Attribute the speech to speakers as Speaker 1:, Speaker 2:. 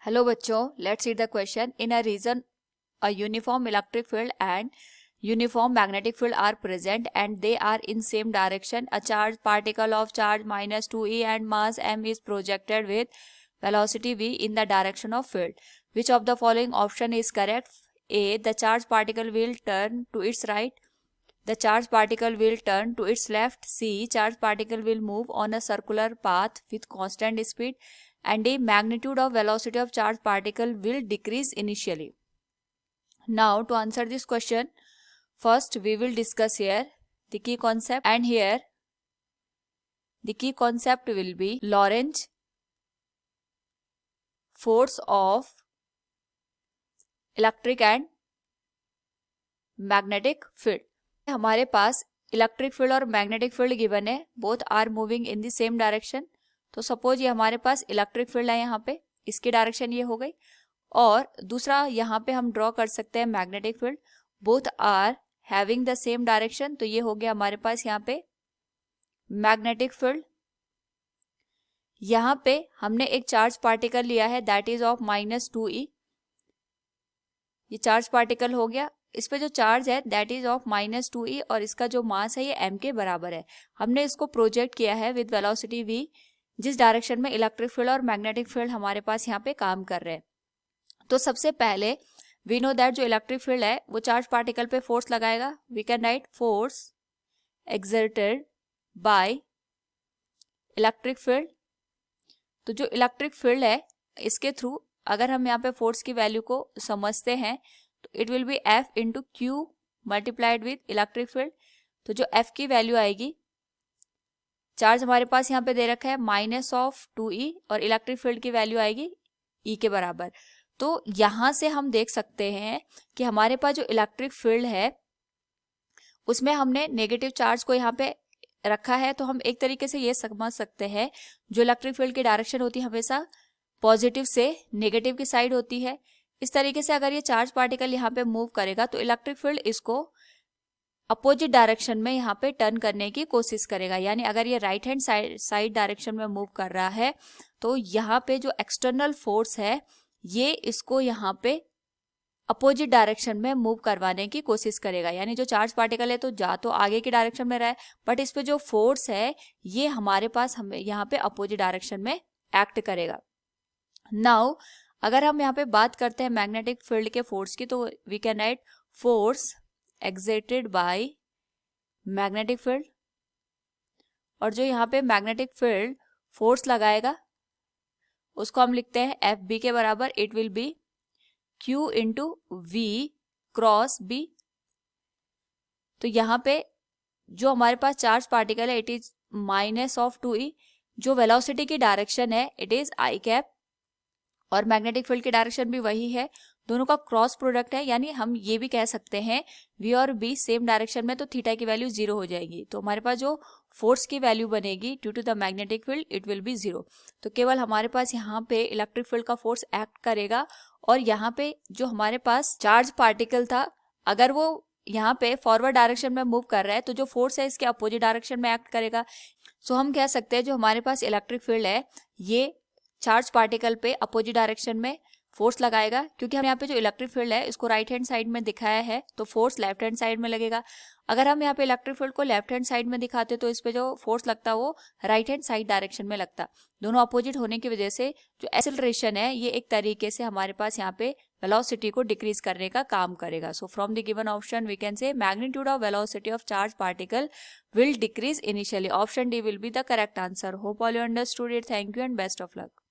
Speaker 1: Hello बच्चों, let's read the question. In a रीजन a uniform electric field and uniform magnetic field are present and they are in same direction. A charged particle of charge minus 2e and mass m is projected with velocity v in the direction of field. Which of the following option is correct? A. The charged particle will turn to its right. The charged particle will turn to its left. C. Charged particle will move on a circular path with constant speed. And the magnitude of velocity of charged particle will decrease initially. Now to answer this question, first we will discuss here the key concept, and here the key concept will be Lorentz force of electric and magnetic field. हमारे पास electric field और magnetic field given है, both are moving in the same direction. तो suppose ये हमारे पास electric field है, यहाँ पे इसकी डायरेक्शन ये हो गई, और दूसरा यहाँ पे हम ड्रॉ कर सकते हैं magnetic field. Both are having the same direction, तो ये हो गया हमारे पास यहाँ पे मैग्नेटिक फील्ड. यहाँ पे हमने एक चार्ज पार्टिकल लिया है दैट इज ऑफ -2e. ये चार्ज पार्टिकल हो गया, इस पे जो चार्ज है दैट इज ऑफ -2e और इसका जो मास है ये m के बराबर है. हमने इसको प्रोजेक्ट किया है विद वेलोसिटी v, जिस डायरेक्शन में इलेक्ट्रिक फील्ड और मैग्नेटिक फील्ड हमारे पास यहाँ पे काम कर रहे हैं. तो सबसे पहले वी नो दैट जो इलेक्ट्रिक फील्ड है वो चार्ज पार्टिकल पे फोर्स लगाएगा. We can write force exerted by electric field. तो जो इलेक्ट्रिक फील्ड है इसके थ्रू अगर हम यहाँ पे फोर्स की वैल्यू को समझते हैं तो it will B F into Q multiplied with electric field. तो जो F की वैल्यू आएगी, चार्ज हमारे पास यहाँ पे दे रखा है -2e और इलेक्ट्रिक फील्ड की वैल्यू आएगी E के बराबर. तो यहाँ से हम देख सकते हैं कि हमारे पास जो इलेक्ट्रिक फील्ड है उसमें हमने नेगेटिव चार्ज को यहाँ पे रखा है. तो हम एक तरीके से ये समझ सकते हैं जो इलेक्ट्रिक फील्ड की डायरेक्शन होती है हमेशा पॉजिटिव से नेगेटिव की साइड होती है. इस तरीके से अगर ये चार्ज पार्टिकल यहाँ पे मूव करेगा तो इलेक्ट्रिक फील्ड इसको अपोजिट डायरेक्शन में यहाँ पे टर्न करने की कोशिश करेगा. यानी अगर ये राइट हैंड साइड डायरेक्शन में मूव कर रहा है तो यहाँ पे जो एक्सटर्नल फोर्स है ये इसको यहाँ पे अपोजिट डायरेक्शन में मूव करवाने की कोशिश करेगा. यानी जो चार्ज पार्टिकल है तो जा तो आगे की डायरेक्शन में रहा है, बट इस पे जो फोर्स है ये हमारे पास हमें यहाँ पे अपोजिट डायरेक्शन में एक्ट करेगा. नाउ अगर हम यहाँ पे बात करते हैं मैग्नेटिक फील्ड के फोर्स की, तो we can write force exerted by magnetic field. और जो यहाँ पे मैग्नेटिक फील्ड फोर्स लगाएगा उसको हम लिखते हैं FB के बराबर. It will B Q into V cross B. तो यहाँ पे जो हमारे पास चार्ज पार्टिकल है इट इज -2e. जो वेलोसिटी की डायरेक्शन है इट इज I कैप और मैग्नेटिक फील्ड की डायरेक्शन भी वही है. दोनों का क्रॉस प्रोडक्ट है, यानी हम ये भी कह सकते हैं V और B सेम डायरेक्शन में, तो थीटा की वैल्यू 0 हो जाएगी. तो हमारे पास जो फोर्स की वैल्यू बनेगी due to the magnetic field it will be 0. तो केवल हमारे पास यहाँ पे इलेक्ट्रिक फील्ड का फोर्स एक्ट करेगा, और यहाँ पे जो हमारे पास चार्ज पार्टिकल था अगर वो यहाँ पे फॉरवर्ड डायरेक्शन में मूव कर रहा है तो जो फोर्स है इसके अपोजिट डायरेक्शन में एक्ट करेगा. सो हम कह सकते हैं जो हमारे पास इलेक्ट्रिक फील्ड है ये चार्ज पार्टिकल पे अपोजिट डायरेक्शन में फोर्स लगाएगा. क्योंकि हम यहाँ पे जो इलेक्ट्रिक फील्ड है इसको राइट हैंड साइड में दिखाया है तो फोर्स लेफ्ट हैंड साइड में लगेगा. अगर हम यहाँ पे इलेक्ट्रिक फील्ड को लेफ्ट हैंड साइड में दिखाते तो इस पे जो फोर्स लगता वो राइट हैंड साइड डायरेक्शन में लगता. दोनों अपोजिट होने की वजह से जो एक्सेलरेशन है ये एक तरीके से हमारे पास यहाँ पे वेलोसिटी को डिक्रीज करने का काम करेगा. So from the given option we can say magnitude of velocity of charge particle will decrease initially. Option D will be the correct answer. Hope all you understood it. Thank you and best of luck.